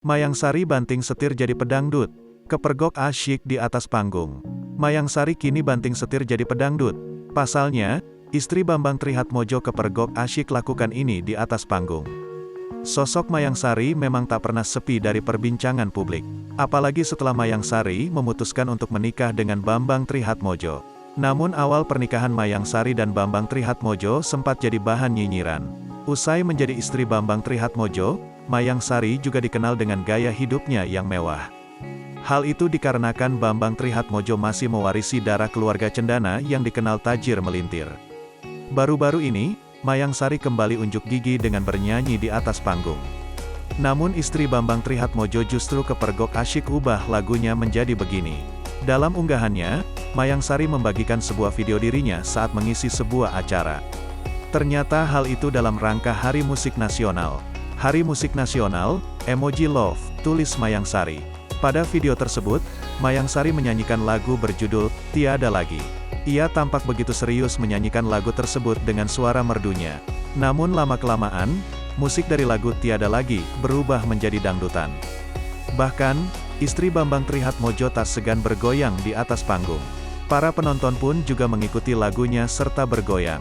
Mayang Sari banting setir jadi pedangdut. Kepergok asyik di atas panggung. Mayang Sari kini banting setir jadi pedangdut. Pasalnya, istri Bambang Trihatmodjo kepergok asyik lakukan ini di atas panggung. Sosok Mayang Sari memang tak pernah sepi dari perbincangan publik. Apalagi setelah Mayang Sari memutuskan untuk menikah dengan Bambang Trihatmodjo. Namun awal pernikahan Mayang Sari dan Bambang Trihatmodjo sempat jadi bahan nyinyiran. Usai menjadi istri Bambang Trihatmodjo, Mayang Sari juga dikenal dengan gaya hidupnya yang mewah. Hal itu dikarenakan Bambang Trihatmodjo masih mewarisi darah keluarga Cendana yang dikenal tajir melintir. Baru-baru ini, Mayang Sari kembali unjuk gigi dengan bernyanyi di atas panggung. Namun istri Bambang Trihatmodjo justru kepergok asyik ubah lagunya menjadi begini. Dalam unggahannya, Mayang Sari membagikan sebuah video dirinya saat mengisi sebuah acara. Ternyata hal itu dalam rangka Hari Musik Nasional. Hari Musik Nasional, emoji love, tulis Mayang Sari. Pada video tersebut, Mayang Sari menyanyikan lagu berjudul Tiada Lagi. Ia tampak begitu serius menyanyikan lagu tersebut dengan suara merdunya. Namun lama-kelamaan, musik dari lagu Tiada Lagi berubah menjadi dangdutan. Bahkan, istri Bambang Trihatmodjo tak segan bergoyang di atas panggung. Para penonton pun juga mengikuti lagunya serta bergoyang.